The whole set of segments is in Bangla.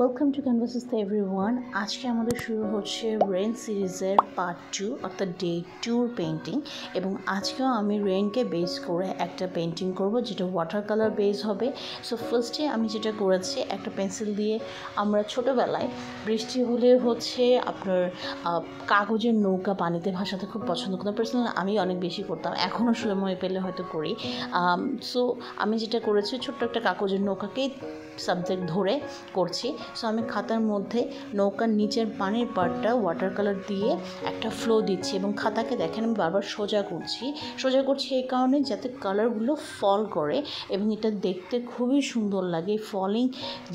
Welcome to ক্যানভাসেস everyone. আজকে আমাদের শুরু হচ্ছে রেইন সিরিজের পার্ট 2 অর্থাৎ ডে 2 পেন্টিং। এবং আজকেও আমি রেইনকে বেস করে একটা পেন্টিং করব যেটা ওয়াটার কালার বেস হবে। সো ফার্স্টে আমি যেটা করেছি, একটা পেন্সিল দিয়ে আমরা ছোটোবেলায় বৃষ্টি হলে হচ্ছে আপনার কাগজের নৌকা পানিতে ভাসাতে খুব পছন্দ করতাম। পার্সোনালি আমি অনেক বেশি করতাম, এখনও সময় পেলে হয়তো করি। সো আমি যেটা করেছি, ছোট্ট একটা কাগজের নৌকাকেই সাবজেক্ট ধরে করছি। সো আমি খাতার মধ্যে নৌকার নিচের পানির পাড়টা ওয়াটার কালার দিয়ে একটা ফ্লো দিচ্ছি এবং খাতাকে দেখেন আমি বারবার সোজা করছি এই কারণে যাতে কালারগুলো ফল করে এবং এটা দেখতে খুবই সুন্দর লাগে। ফলিং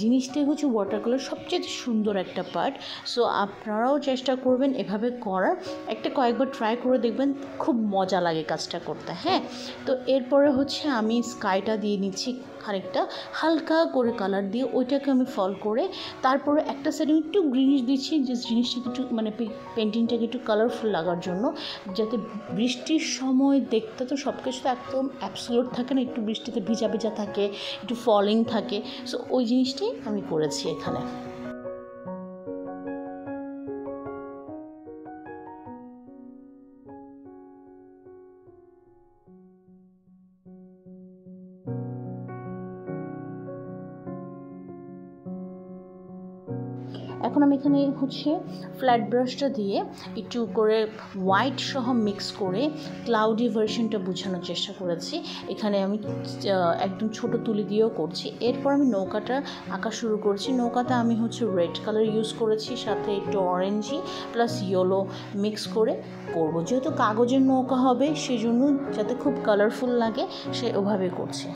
জিনিসটাই হচ্ছে ওয়াটার কালার সবচেয়ে সুন্দর একটা পার্ট। সো আপনারাও চেষ্টা করবেন এভাবে করার, কয়েকবার ট্রাই করে দেখবেন, খুব মজা লাগে কাজটা করতে। হ্যাঁ, তো এরপরে হচ্ছে আমি স্কাইটা দিয়ে নিচ্ছি খানিকটা হালকা করে কালার দিয়ে, ওইটাকে আমি ফল করে তারপরে একটা সাইডে একটু গ্রিনিশ দিচ্ছি, যে জিনিসটাকে একটু পেন্টিংটাকে একটু কালারফুল লাগার জন্য, যাতে বৃষ্টির সময় দেখতে তো সব কিছু তো একদম অ্যাবসোলিউট থাকে না, একটু বৃষ্টিতে ভিজা ভিজা থাকে, একটু ফলিং থাকে। সো ওই জিনিসটাই আমি করেছি এখানে। এখন আমি এখানে হচ্ছে ফ্ল্যাট ব্রাশটা দিয়ে একটু করে হোয়াইট সহ মিক্স করে ক্লাউডি ভার্সনটা বোঝানোর চেষ্টা করেছি। এখানে আমি একদম ছোট তুলি দিয়েও করছি। এরপর আমি নৌকাটা আঁকা শুরু করছি। নৌকাতে আমি হচ্ছে রেড কালার ইউজ করেছি, সাথে একটু অরেঞ্জি প্লাস ইয়েলো মিক্স করে করব। যেহেতু কাগজের নৌকা হবে সেই জন্য যাতে খুব কালারফুল লাগে সে ওভাবে করছে।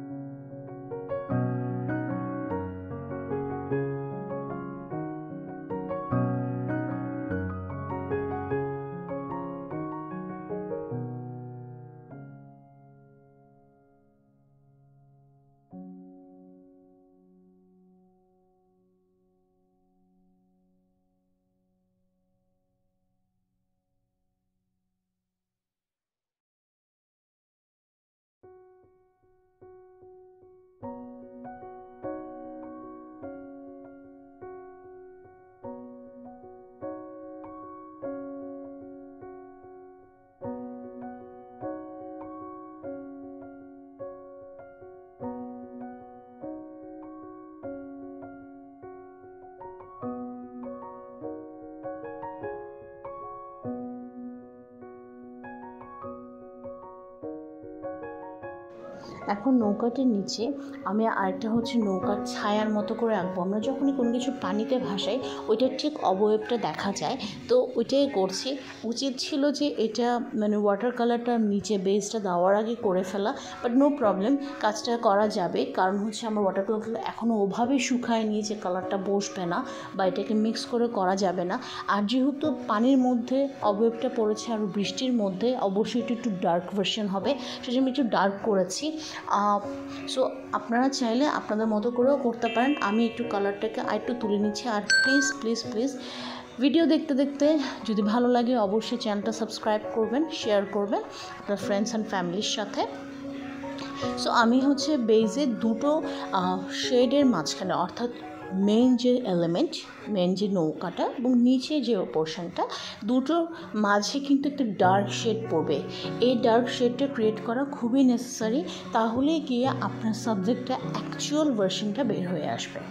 এখন নৌকাটির নিচে আমি আরেকটা হচ্ছে নৌকার ছায়ার মতো করে আঁকবো। আমরা যখনই কোনো কিছু পানিতে ভাসাই ওইটার ঠিক অবয়বটা দেখা যায়, তো ওইটাই করছি। উচিত ছিল যে এটা ওয়াটার কালারটা নিচে বেসটা দেওয়ার আগে করে ফেলা, বাট নো প্রবলেম, কাজটা করা যাবে। কারণ হচ্ছে আমার ওয়াটার কালারগুলো এখনও ওভাবেই শুকায়নি যে কালারটা বসবে না বা এটাকে মিক্স করে করা যাবে না। আর যেহেতু পানির মধ্যে অবয়বটা পড়েছে আর বৃষ্টির মধ্যে অবশ্যই একটু ডার্ক ভার্সন হবে, সেজন্য আমি একটু ডার্ক করেছি। সো আপনারা চাইলে আপনাদের মতো করেও করতে পারেন। আমি একটু কালারটাকে আরেকটু তুলে নিচ্ছি। আর প্লিজ প্লিজ প্লিজ ভিডিও দেখতে দেখতে যদি ভালো লাগে অবশ্যই চ্যানেলটা সাবস্ক্রাইব করবেন, শেয়ার করবেন আপনার ফ্রেন্ডস অ্যান্ড ফ্যামিলির সাথে। সো আমি হচ্ছে বেজে দুটো শেডের মাঝখানে, অর্থাৎ মেন যে এলিমেন্ট, মেন যে নৌকাটা এবং নিচে যে পোর্শনটা, দুটোর মাঝে কিন্তু একটা ডার্ক শেড পড়বে। এই ডার্ক শেডটা ক্রিয়েট করা খুবই নেসেসারি, তাহলে গিয়ে আপনার সাবজেক্টটা অ্যাকচুয়াল ভার্সনটা বের হয়ে আসবে।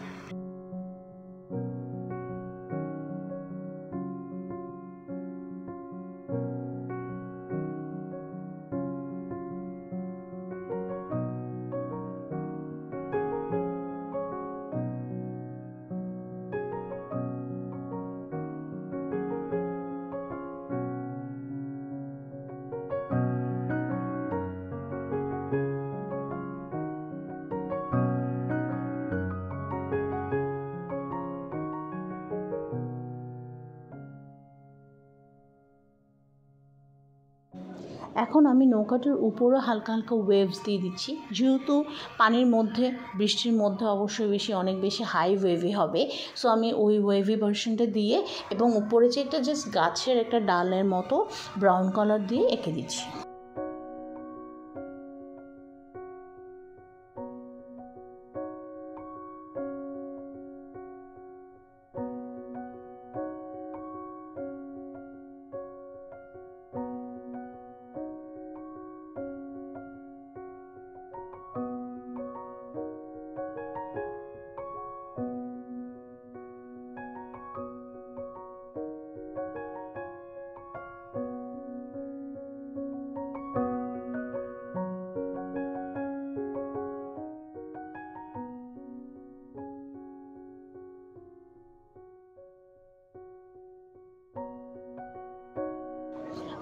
এখন আমি নৌকাটির উপরে হালকা হালকা ওয়েভস দিয়ে দিচ্ছি, যেহেতু পানির মধ্যে বৃষ্টির মধ্যে অবশ্যই অনেক বেশি হাই ওয়েভই হবে। সো আমি ওই ওয়েভি ভার্সনটা দিয়ে এবং উপরে যে একটা জাস্ট গাছের একটা ডালের মতো ব্রাউন কালার দিয়ে এঁকে দিচ্ছি।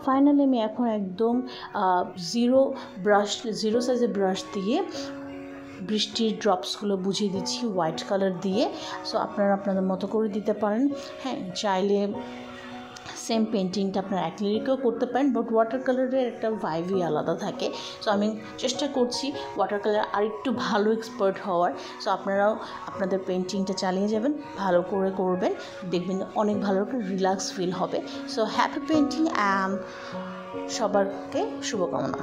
ফাইনালি আমি এখন একদম জিরো সাইজের ব্রাশ দিয়ে বৃষ্টির ড্রপসগুলো বুঝিয়ে দিচ্ছি হোয়াইট কালার দিয়ে। সো আপনারা আপনাদের মতো করে দিতে পারেন। হ্যাঁ, চাইলে সেম পেন্টিংটা আপনারা অ্যাক্রিলিকেও করতে পারেন, বাট ওয়াটার কালারের একটা ভাইবই আলাদা থাকে। সো আমি চেষ্টা করছি ওয়াটার কালার আর একটু ভালো এক্সপার্ট হওয়ার। সো আপনারাও আপনাদের পেন্টিংটা চালিয়ে যাবেন, ভালো করে করবেন, দেখবেন অনেক ভালো একটা রিল্যাক্স ফিল হবে। সো হ্যাপি পেন্টিং, সবারকে শুভকামনা।